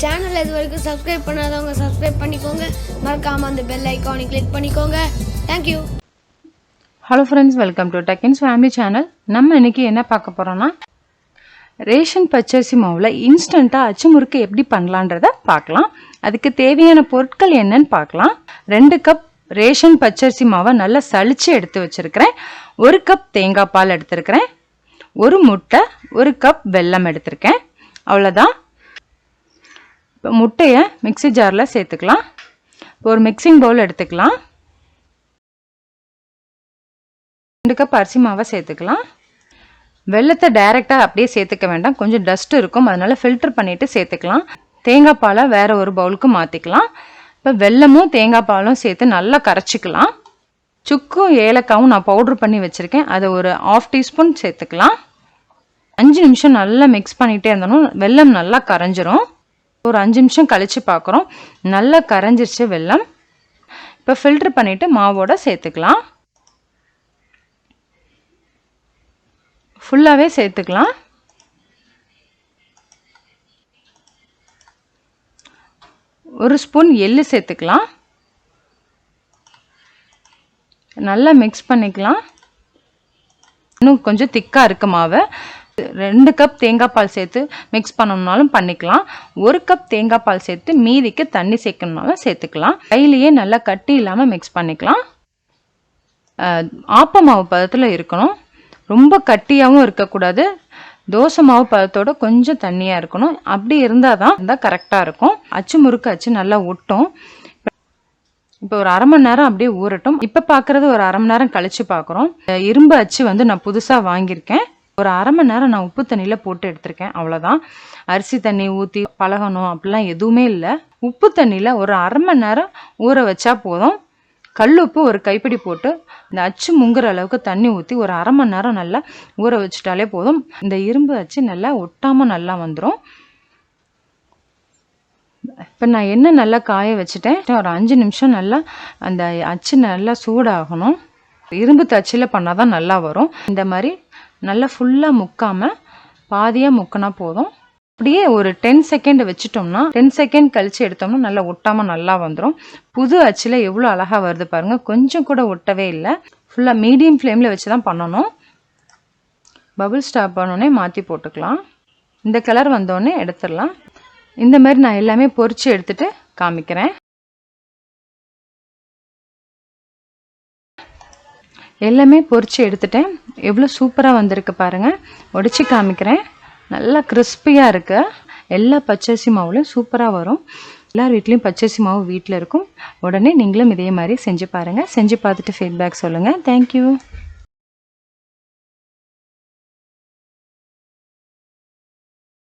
சேனலை இது வரைக்கும் சப்ஸ்கிரைப் பண்ணாதவங்க சப்ஸ்கிரைப் பண்ணிக்கோங்க. மறக்காமல் அந்த பெல் ஐக்கானை கிளிக் பண்ணிக்கோங்க. Thank you. Hello friends, welcome to டெக்கின்ஸ் ஃபேமிலி சேனல். நம்ம இன்னைக்கு என்ன பார்க்க போகிறோன்னா, ரேஷன் பச்சரிசி மாவில் இன்ஸ்டண்ட்டாக அச்சு முறுக்கு எப்படி பண்ணலான்றதை பார்க்கலாம். அதுக்கு தேவையான பொருட்கள் என்னன்னு பார்க்கலாம். 2 கப் ரேஷன் பச்சரிசி மாவை நல்லா சளிச்சு எடுத்து வச்சுருக்கிறேன். 1 கப் தேங்காய் பால் எடுத்துருக்கிறேன். 1 முட்டை, 1 கப் வெல்லம் எடுத்திருக்கேன். அவ்வளோதான். இப்போ முட்டையை மிக்ஸி ஜாரில் சேர்த்துக்கலாம். இப்போ ஒரு மிக்சிங் பவுல் எடுத்துக்கலாம். 2 கப் அரிசி மாவை சேர்த்துக்கலாம். வெல்லத்தை டைரெக்டாக அப்படியே சேர்த்துக்க வேண்டாம், கொஞ்சம் டஸ்ட் இருக்கும், அதனால ஃபில்டர் பண்ணிவிட்டு சேர்த்துக்கலாம். தேங்காய் பாலை வேறு ஒரு பவுலுக்கு மாற்றிக்கலாம். இப்போ வெல்லமும் தேங்காய் பாலும் சேர்த்து நல்லா கரைச்சிக்கலாம். சுக்கும் ஏலக்காவும் நான் பவுட்ரு பண்ணி வச்சுருக்கேன், அதை ஒரு 1/2 டீஸ்பூன் சேர்த்துக்கலாம். 5 நிமிஷம் நல்லா மிக்ஸ் பண்ணிகிட்டே இருந்தோம். வெல்லம் நல்லா கரைஞ்சிரும். ஒரு 5 நிமிஷம் கழித்து பார்க்குறோம், நல்லா கரைஞ்சிருச்சு வெல்லம். இப்போ ஃபில்டர் பண்ணிவிட்டு மாவோட சேர்த்துக்கலாம். ஃபுல்லாகவே சேர்த்துக்கலாம். ஒரு ஸ்பூன் எள்ளு சேர்த்துக்கலாம். நல்லா மிக்ஸ் பண்ணிக்கலாம். இன்னும் கொஞ்சம் திக்காக இருக்கு மாவை. 2 கப் தேங்காய் பால் சேர்த்து மிக்ஸ் பண்ணணும்னாலும் பண்ணிக்கலாம். 1 கப் தேங்காய் பால் சேர்த்து மீதிக்கு தண்ணி சேர்க்கணும்னாலும் சேர்த்துக்கலாம். கையிலேயே நல்லா கட்டி இல்லாமல் மிக்ஸ் பண்ணிக்கலாம். ஆப்ப மாவு பதத்தில் இருக்கணும், ரொம்ப கட்டியாகவும் இருக்கக்கூடாது. தோசை மாவு பதத்தோட கொஞ்சம் தண்ணியாக இருக்கணும். அப்படி இருந்தால் தான் கரெக்டாக இருக்கும். அச்சு முறுக்கு அச்சு நல்லா ஒட்டும். இப்போ ஒரு 1/2 மணி நேரம் அப்படியே ஊறட்டும். இப்போ பார்க்குறது ஒரு 1/2 மணி நேரம் கழித்து பார்க்குறோம். இரும்பு அச்சு நான் புதுசாக வாங்கியிருக்கேன். ஒரு 1/2 மணி நேரம் நான் உப்பு தண்ணியில் போட்டு எடுத்திருக்கேன், அவ்வளோதான். அரிசி தண்ணி ஊற்றி பழகணும் அப்படிலாம் எதுவுமே இல்லை. உப்பு தண்ணியில் ஒரு 1/2 மணி நேரம் ஊற வச்சா போதும். கல் உப்பு ஒரு கைப்பிடி போட்டு இந்த அச்சு முங்குற அளவுக்கு தண்ணி ஊற்றி ஒரு 1/2 மணி நேரம் நல்லா ஊற வச்சுட்டாலே போதும். இந்த இரும்பு அச்சு நல்லா ஒட்டாமல் நல்லா வந்துடும். இப்போ நான் எண்ணெய் நல்லா காய வச்சுட்டேன். ஒரு 5 நிமிஷம் நல்லா அந்த அச்சு நல்லா சூடாகணும். இரும்பு தச்சில் பண்ணால் தான் நல்லா வரும். இந்த மாதிரி நல்லா ஃபுல்லாக முக்காமல் பாதியாக முக்கினா போதும். அப்படியே ஒரு 10 செகண்ட் வச்சுட்டோம்னா 10 செகண்ட் கழித்து எடுத்தோம்னா நல்லா ஒட்டாமல் நல்லா வந்துடும். புது அச்சில் எவ்வளோ அழகாக வருது பாருங்கள், கொஞ்சம் கூட ஒட்டவே இல்லை. ஃபுல்லாக மீடியம் ஃப்ளேமில் வச்சு தான் பண்ணணும். பபுள் ஸ்டாப் பண்ணோடனே மாற்றி போட்டுக்கலாம். இந்த கலர் வந்தோடனே எடுத்துடலாம். இந்த மாதிரி நான் எல்லாமே பொரித்து எடுத்துகிட்டு காமிக்கிறேன். எல்லாமே பொரித்து எடுத்துட்டேன். எவ்வளோ சூப்பராக வந்திருக்கு பாருங்கள். உடைச்சி காமிக்கிறேன். நல்லா கிறிஸ்பியாக இருக்கு. எல்லா பச்சரிசி மாவுலையும் சூப்பராக வரும். எல்லார் வீட்லேயும் பச்சரிசி மாவு வீட்டில் இருக்கும். உடனே நீங்களும் இதே மாதிரி செஞ்சு பாருங்கள். செஞ்சு பார்த்துட்டு ஃபீட்பேக் சொல்லுங்கள். தேங்க்யூ.